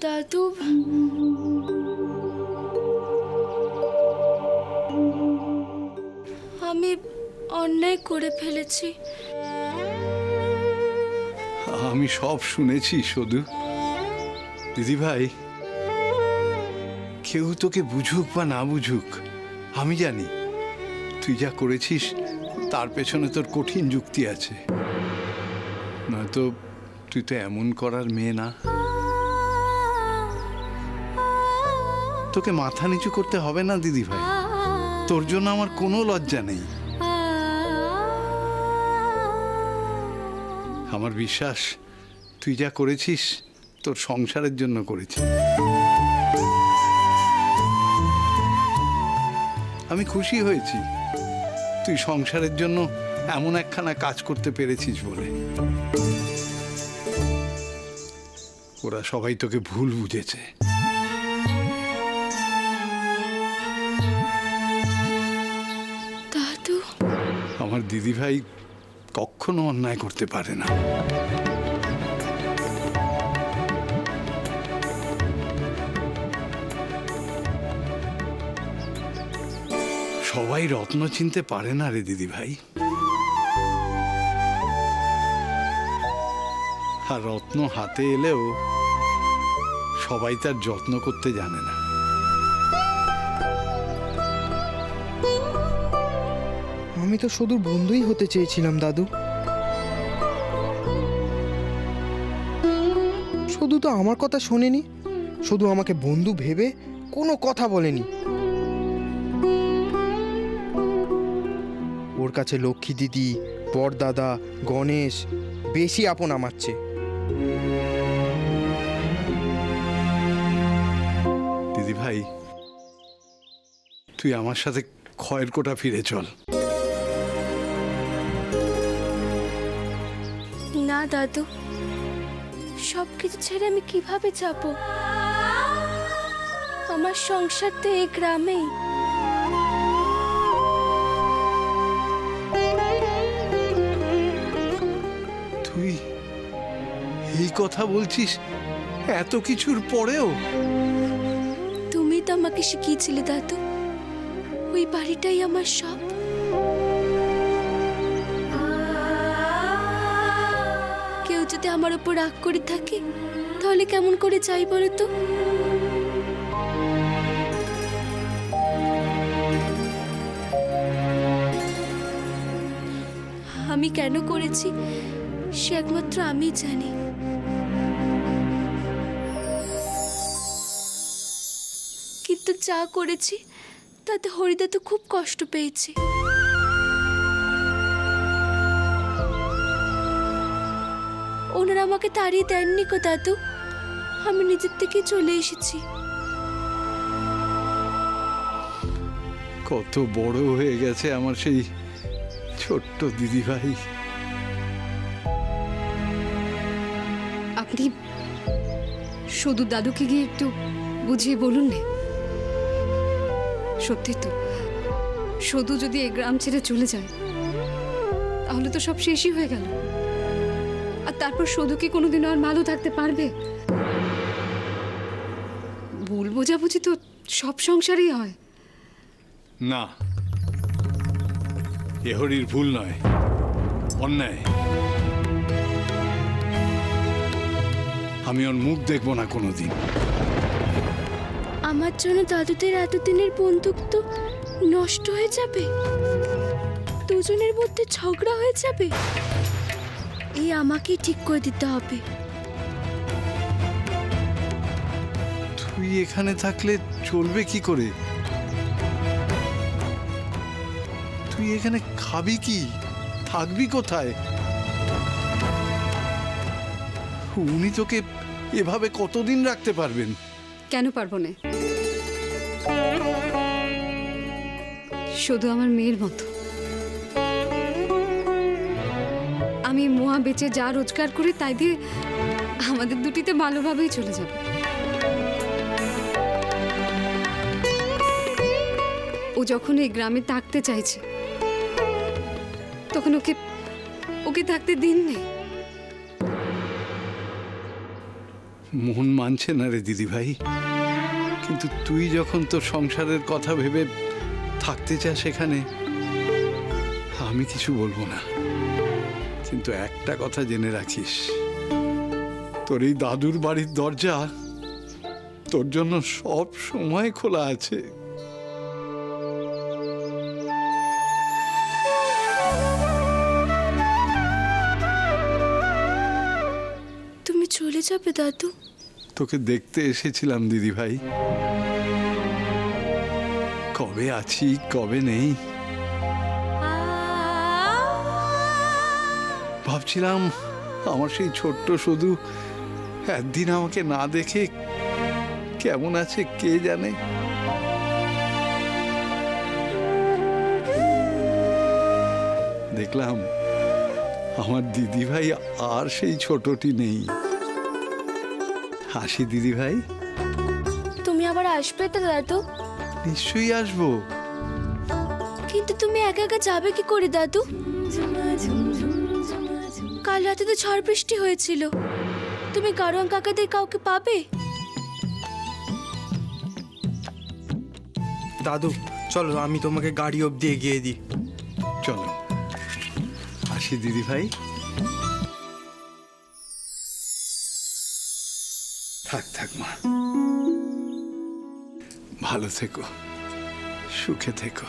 দাদু, আমি অন্যায় করে ফেলেছি। আমি সব শুনেছি শুধু। দিদিভাই, কেউ তোকে বুঝুক বা না বুঝুক, আমি জানি তুই যা করেছিস তার পেছনে তোর কঠিন যুক্তি আছে। নয়তো তুই তো এমন করার মেয়ে না। তোকে মাথা নিচু করতে হবে না দিদিভাই, তোর জন্য আমার কোনো লজ্জা নেই। আমার বিশ্বাস তুই যা করেছিস তোর সংসারের জন্য করেছিস। আমি খুশি হয়েছি তুই সংসারের জন্য এমন একখানা কাজ করতে পেরেছিস বলে। ওরা সবাই তোকে ভুল বুঝেছে। দাদু, আমার দিদিভাই কখনো অন্যায় করতে পারে না। সবাই রত্ন চিনতে পারে না রে দিদিভাই। আর রত্ন হাতে এলেও সবাই তার যত্ন করতে জানে না। আমি তো শুধু বন্ধুই হতে চেয়েছিলাম দাদু। শুধু তো আমার কথা শোনেনি, শুধু আমাকে বন্ধু ভেবে কোনো কথা বলেনি। ওর কাছে লক্ষ্মী দিদি, বড়দাদা, গণেশ বেশি আপন আমার চেয়ে। দিদিভাই, তুই আমার সাথে খয়ের কোটা ফিরে চল। না দাদু, সবকিছু ছেড়ে আমি কিভাবে যাব? আমার সংসার তো এই গ্রামেই। তুই এই কথা বলছিস এত কিছুর পরেও? তুমি তো আমাকে শিখিয়েছিলে দাদু, ওই বাড়িটাই আমার সব। কেউ যদি আমার উপর রাগ করে থাকে তাহলে কেমন করে চাই বলো তো? আমি কেন করেছি সে একমাত্র আমি জানি। কিন্তু যা করেছি তাতে হরিদা তো খুব কষ্ট পেয়েছে। ওনারা আমাকে তাড়িয়ে দেননি গো দাদু, আমি নিজের থেকে চলে এসেছি। কত বড় হয়ে গেছে আমার সেই ছোট্ট দিদিভাই। আপনি শুধু দাদুকে গিয়ে একটু বুঝিয়ে বলুন না। সত্যি তো, শুধু যদি এই গ্রাম ছেড়ে চলে যায় তাহলে তো সব শেষই হয়ে গেল। আর তারপর শুধু কি কোনোদিনও আর ভালো থাকতে পারবে? ভুল বোঝাবুঝি তো সব সংসারেই হয়। না, এ হরির ভুল নয়, অন্যায়। আমি ওর মুখ দেখবো না কোনোদিন। আমার জন্য দাদুদের এতদিনের বন্ধুত্ব নষ্ট হয়ে যাবে, দুজনের মধ্যে ঝগড়া হয়ে যাবে। এই আমাকেই ঠিক করে দিতে হবে। তুই এখানে থাকলে চলবে কি করে? তুই এখানে খাবি কি, থাকবি কোথায়? উনি তোকে এভাবে কতদিন রাখতে পারবেন? কেন পারবো না? শুধু আমার মেয়ের মতো। আমি মোয়া বেচে যা রোজগার করি তাই দিয়ে আমাদের দুটিতে ভালোভাবেই চলে যাবে। ও যখন এই গ্রামে থাকতে চাইছে তখন ওকে ওকে থাকতে দিন নেই। মন মানছে না রে দিদি ভাই, কিন্তু তুই যখন তোর সংসারের কথা ভেবে থাকতে চাস সেখানে, আমি কিছু বলবো না। কিন্তু একটা কথা জেনে রাখিস, তোর এই দাদুর বাড়ির দরজা তোর জন্য সব সময় খোলা আছে। তুমি চলে যাবে দাদু? তোকে দেখতে এসেছিলাম দিদি ভাই, কবে আছি কবে নেই ভাবছিলাম। আমার সেই ছোট্ট শুধু একদিন আমাকে না দেখে কেমন আছে কে জানে। দেখলাম আমার দিদি ভাই আর সেই ছোটটি নেই। হাসি দিদি ভাই। তুমি আবার আসবে তো দাদু? নিশ্চয়ই আসবো। কিন্তু তুমি একা একা যাবে কি করে দাদু? কাল রাতে তো ঝড় বৃষ্টি হয়েছিল, তুমি গাড়োয়ান কাকাদের কাউকে পাবে? দাদু চলো, আমি তোমাকে গাড়ি অবধি এগিয়ে দিই। চলো আসি দিদি ভাই। থাক থাক মা, ভালো থেকো, সুখে থেকো।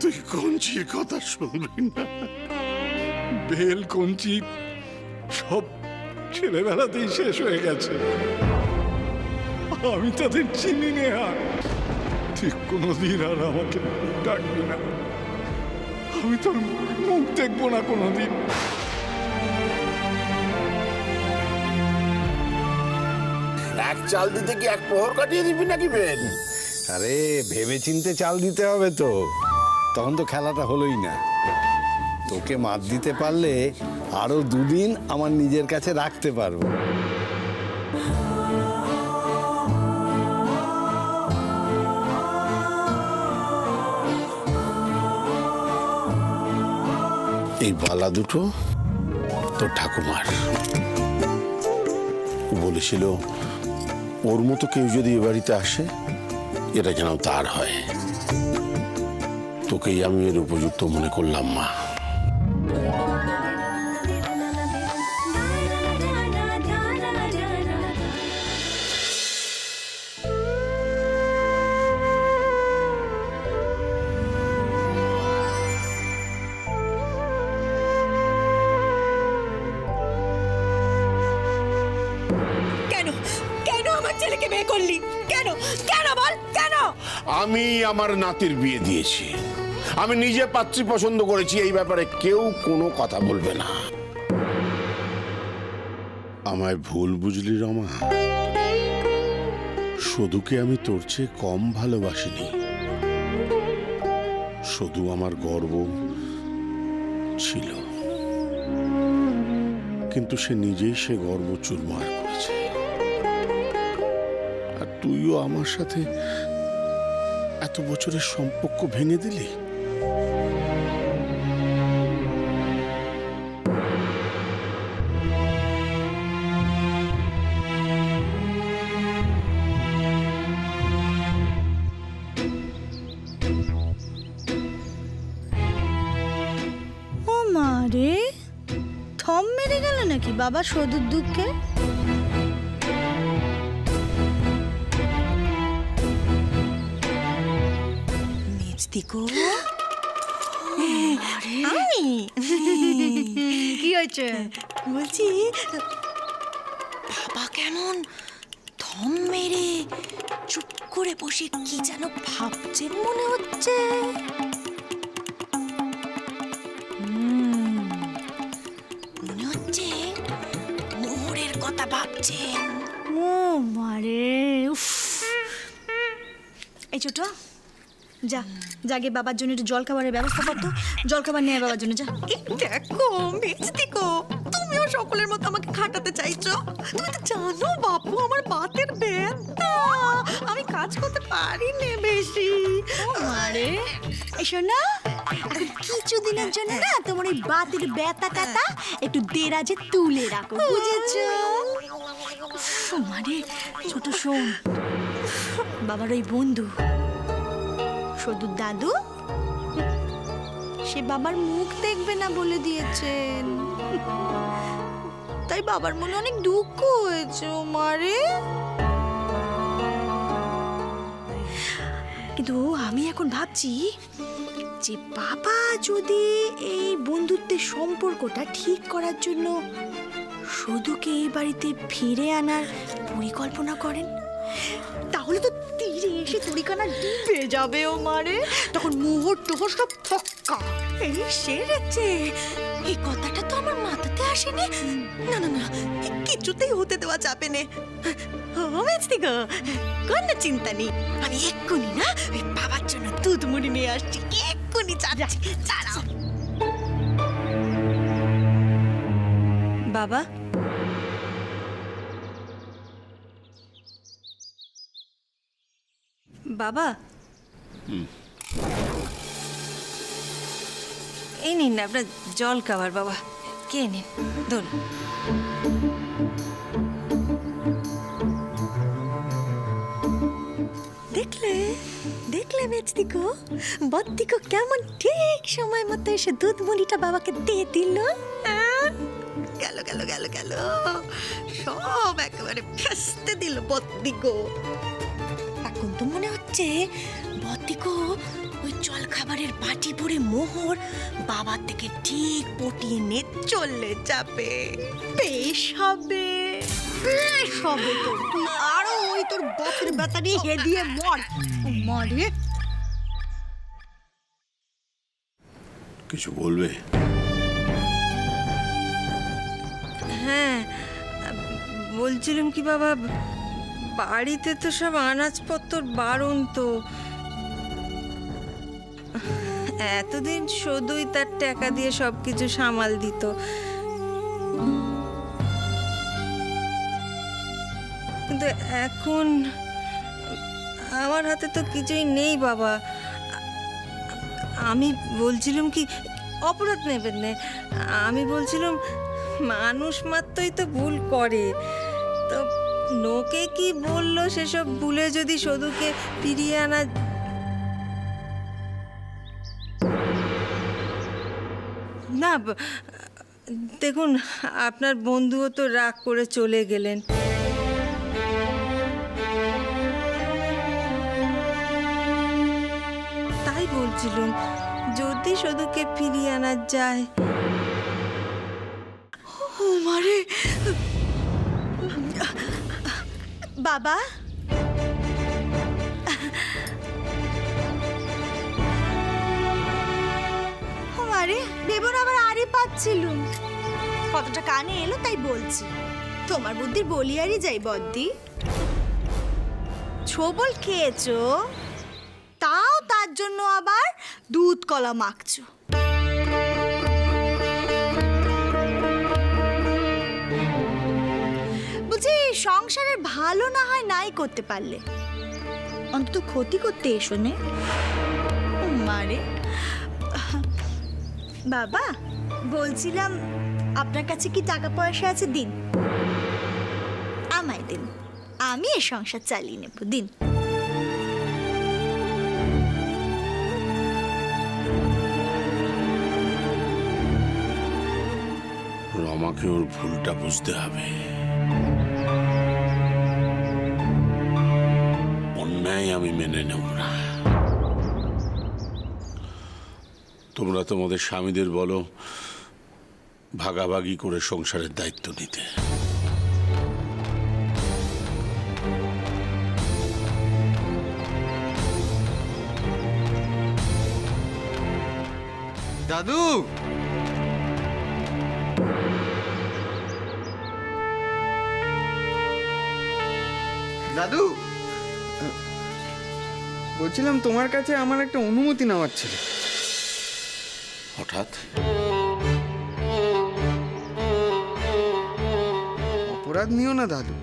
তুই কঞ্চির কথা শুনবি না? বেল কঞ্চি সব ছেলেবেলাতেই শেষ হয়ে গেছে, আমি তাদের চিনি না। ঠিক কোনোদিন আর আমাকে ডাকবি না, আমি তোর মুখ দেখবো না কোনোদিন। এক চাল দিতে কি এক প্রহর কাটিয়ে দিবি নাকি বেন? আরে ভেবে চিনতে চাল দিতে হবে তো, তখন তো খেলাটা হলোই না। তোকে মাত দিতে পারলে আরো দুদিন আমার নিজের কাছে রাখতে পারবো। এই বালা দুটো তোর ঠাকুমার। ও বলেছিল ওর মতো কেউ যদি এ বাড়িতে আসে এটা যেন তার হয়। তোকেই আমি এর উপযুক্ত মনে করলাম মা। কেন কেন আমার ছেলেকে বিয়ে করলি? কেন কেন বল কেন? আমি আমার নাতির বিয়ে দিয়েছি, আমি নিজে পাত্রী পছন্দ করেছি, এই ব্যাপারে কেউ কোনো কথা বলবে না। আমায় ভুল বুঝলি রমা, শুধুকে আমি তোর চেয়ে কম ভালোবাসিনি। শুধু আমার গর্ব ছিল, কিন্তু সে নিজেই সে গর্ব চুরমার করেছে। আর তুইও আমার সাথে এত বছরের সম্পর্ক ভেঙে দিলি। ও মা রে, থম মেরে গেল নাকি বাবা সদুর দুঃখে? মিষ্টি গো, আমি কি হয়েছে বলছি, বাবা কেমন থম মেরে চুপ করে বসে কি যেন ভাবছেন মনে হচ্ছে। মনে হচ্ছে মোহরের কথা ভাবছেন। ও মারে, উফ। এই ছোট, যা জাগে বাবার জন্য একটু জল খাবারের ব্যবস্থা করতো। জল খাবার নিয়ে বাবার জন্য যা। দেখো মিষ্টিকো, তুমিও সকলের মতো আমাকে খাটাতে চাইছো। তুমি তো জানো বাপু আমার বাতের ব্যথা, আমি কাজ করতে পারি না বেশি। আরে এসো না, কিছু দিনের জন্য না তোমার ওই বাতের ব্যথা টাতা একটু দেরাজে তুলে রাখো, বুঝেছো? মারে ছোট শোন, বাবার ওই বন্ধু সদুর দাদু, সে বাবার মুখ দেখবে না বলে দিয়েছেন, তাই বাবার মনে অনেক দুঃখ হয়েছে ও মারে। কিন্তু আমি এখন ভাবছি যে বাবা যদি এই বন্ধুত্বের সম্পর্কটা ঠিক করার জন্য সদুকে এই বাড়িতে ফিরে আনার পরিকল্পনা করেন, তাহলে তো তীরে এসে তরিকানা ডুবে যাবে ও মারে। তখন মোহর টোহর সব ফক্কা। এই সেরেছে, এই কথাটা তো আমার মাথাতে আসেনি। না না না, কিছুতেই হতে দেওয়া যাবে না। মিষ্টিকো, কোনো চিন্তা নেই, আমি এক্ষুনি না ওই বাবার জন্য দুধ মুড়ি নিয়ে আসছি, এক্ষুনি যাচ্ছি। দাঁড়াও বাবা, বাবা, এই নিন না আপনার জল খাবার। বাবা কে নিন, ধরুন। দেখলে দেখলে মিষ্টিকো, বদ্দিকো কেমন ঠিক সময় মতো এসে দুধ মুড়িটা বাবাকে দিয়ে দিল। গেল গেল গেল গেল, সব একেবারে ফেস্তে দিল বদ্দিকো। এখন তো মনে হচ্ছে বদ্দিকো ওই জল খাবারের বাটি ভরে মোহর বাবার থেকে ঠিক পটিয়ে নিয়ে চলে যাবে। বেশ হবে, বেশ হবে। তো তুই আরো ওই তোর বাপের ব্যথা নিয়ে হেদিয়ে মর মরে। কিছু বলবে? হ্যাঁ, বলছিলাম কি বাবা, বাড়িতে তো সব আনাজপত্র বারণ, তো এতদিন শুধুই তার টাকা দিয়ে সব কিছু সামাল দিত, কিন্তু এখন আমার হাতে তো কিছুই নেই বাবা। আমি বলছিলাম কি, অপরাধ নেবেন না, আমি বলছিলাম মানুষ মাত্রই তো ভুল করে, তো লোকে কি বললো সেসব ভুলে যদি সদুকে ফিরিয়ে আনা। না দেখুন, আপনার বন্ধুও তো রাগ করে চলে গেলেন, তাই বলছিলাম যদি সদুকে ফিরিয়ে আনা যায়। ও মারে বাবা, ও মারে, বেবন আবার আরে পাচ্ছিল, কতটা কানে এলো তাই বলছি। তোমার বুদ্ধির বলিয়ারই যাই বদ্দি। ছোবল খেয়েছো, তাও তার জন্য আবার দুধ কলা মাখছো। বলছি সংসারের ভালো না হয় নাই করতে পারলে, অন্তত ক্ষতি করতে এসো নে। মারে বাবা, বলছিলাম আপনার কাছে কি টাকা পয়সা আছে? দিন, আমায় দিন, আমি এ সংসার চালিয়ে নেব। দিন। রমাকে ওর ভুলটা বুঝতে হবে। অন্যায় আমি মেনে নেব না। তোমরা তোমাদের স্বামীদের বলো ভাগাভাগি করে সংসারের দায়িত্ব নিতে। দাদু, দাদু, বলছিলাম তোমার কাছে আমার একটা অনুমতি নেওয়ার ছিল। হঠাৎ অপরাধ নিও না দাদু।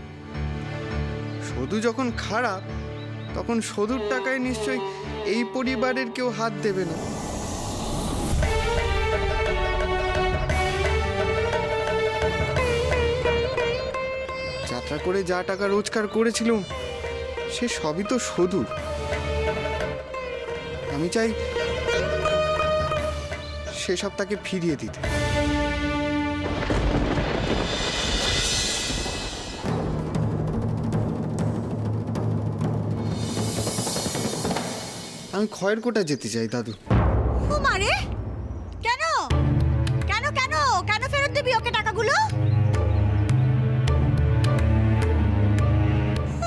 সধু যখন খারাপ তখন সধুর টাকায় নিশ্চয়ই এই পরিবারের কেউ হাত দেবে না। যাত্রা করে যা টাকা রোজগার করেছিলাম সে সবই তো সধুর। আমি চাই সেসব তাকে ফিরিয়ে দিতে। আমি খয়ের কোটা যেতে চাই দাদু। ও মারে, কেন কেন কেন কেন ফেরত দিবি ওকে টাকাগুলো?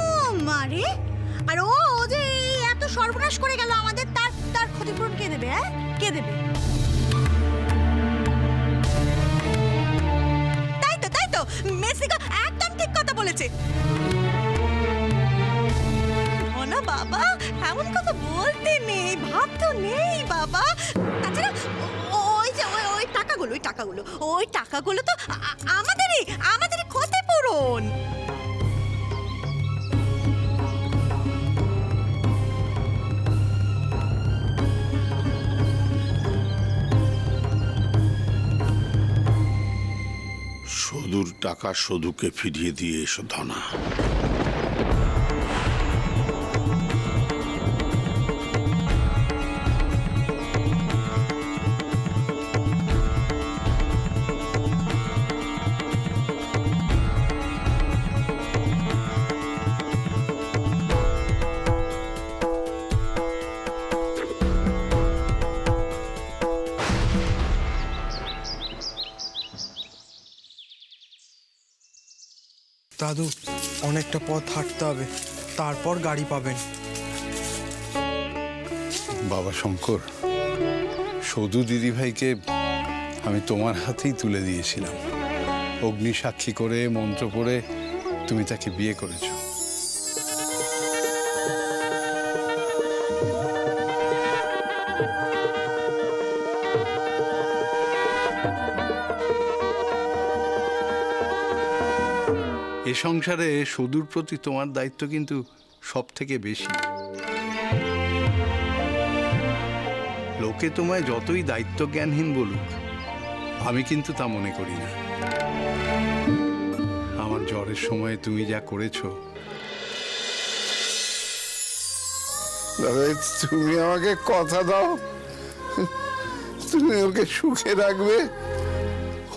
ও মারে, আর ও যে এত সর্বনাশ করে গেল আমাদের, তার তার ক্ষতিপূরণ কে দেবে? হ্যাঁ, কে দেবে? তাই তো মেক্সিকো একদম ঠিক কথা বলেছে। না বাবা, এমন কথা বলতে নেই, ভাবতে নেই বাবা। তাছাড়া ওই টাকাগুলো তো আমাদেরই ক্ষতিপূরণ। সদুর টাকা সদুকে ফিরিয়ে দিয়ে এসো ধনা। দাদু, অনেকটা পথ হাঁটতে হবে, তারপর গাড়ি পাবেন। বাবা শঙ্কর, সধু দিদিভাইকে আমি তোমার হাতেই তুলে দিয়েছিলাম। অগ্নি সাক্ষী করে মন্ত্র পড়ে তুমি তাকে বিয়ে করেছো। এ সংসারে সধুর প্রতি তোমার দায়িত্ব কিন্তু সব থেকে বেশি। লোকে তোমায় যতই দায়িত্ব জ্ঞানহীন বলুক, আমি কিন্তু তা মনে করি না। আমার জ্বরের সময় তুমি যা করেছো, দাদা তুমি আমাকে কথা দাও, তুমি ওকে সুখে রাখবে,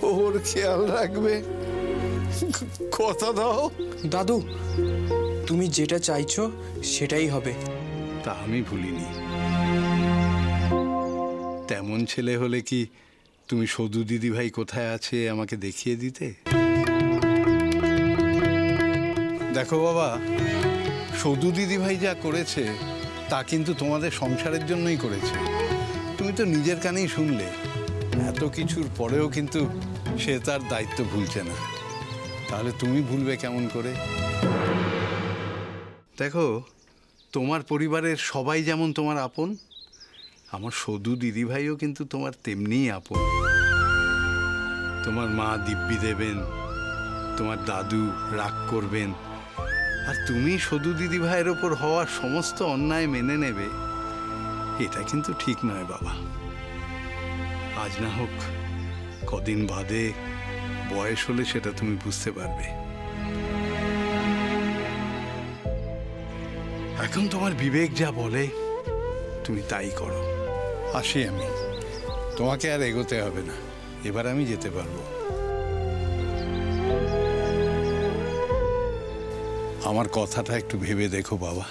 ওর খেয়াল রাখবে, কথা দাও। দাদু, তুমি যেটা চাইছো সেটাই হবে। তা আমি ভুলিনি। তেমন ছেলে হলে কি তুমি সধু দিদিভাই কোথায় আছে আমাকে দেখিয়ে দিতে? দেখো বাবা, সধু দিদিভাই যা করেছে তা কিন্তু তোমাদের সংসারের জন্যই করেছে। তুমি তো নিজের কানেই শুনলে। এত কিছুর পরেও কিন্তু সে তার দায়িত্ব ভুলছে না। তাহলে তুমি ভুলবে কেমন করে? দেখো, তোমার পরিবারের সবাই যেমন তোমার আপন, আমার সধু দিদিভাইও কিন্তু তোমার তেমনিই আপন। তোমার মা দিব্যি দেবেন, তোমার দাদু রাগ করবেন, আর তুমি সধু দিদিভাইয়ের ওপর হওয়া সমস্ত অন্যায় মেনে নেবে, এটা কিন্তু ঠিক নয় বাবা। আজ না হোক কদিন বাদে বয়স হলে সেটা তুমি বুঝতে পারবে। এখন তোমার বিবেক যা বলে তুমি তাই করো। আসি আমি, তোমাকে আর এগোতে হবে না, এবার আমি যেতে পারবো। আমার কথাটা একটু ভেবে দেখো বাবা।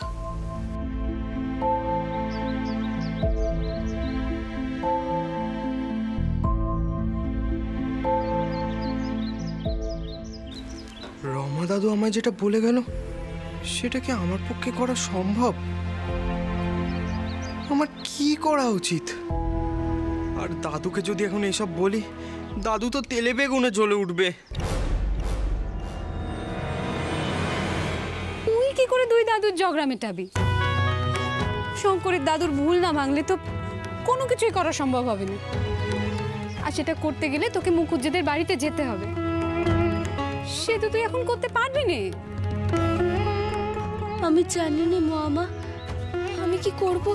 তোমার দাদু আমায় যেটা বলে গেল সেটা কি আমার পক্ষে করা সম্ভব? আমার কি করা উচিত? আর দাদুকে যদি এখন এসব বলি, দাদু তো তেলে বেগুনে জ্বলে উঠবে। তুই কি করে দুই দাদুর ঝগড়া মেটাবি? শঙ্করের দাদুর ভুল না ভাঙলে তো কোনো কিছুই করা সম্ভব হবে না। আর সেটা করতে গেলে তোকে মুখুজ্জেদের বাড়িতে যেতে হবে। সে তো তুই এখন করতে পারবি না। আমি জানি না মামা আমি কি করব,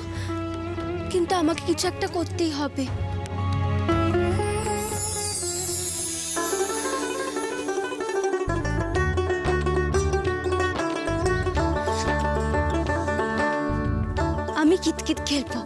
কিন্তু আমাকে কিছু একটা করতেই হবে। আমি কিতকিত খেলবো।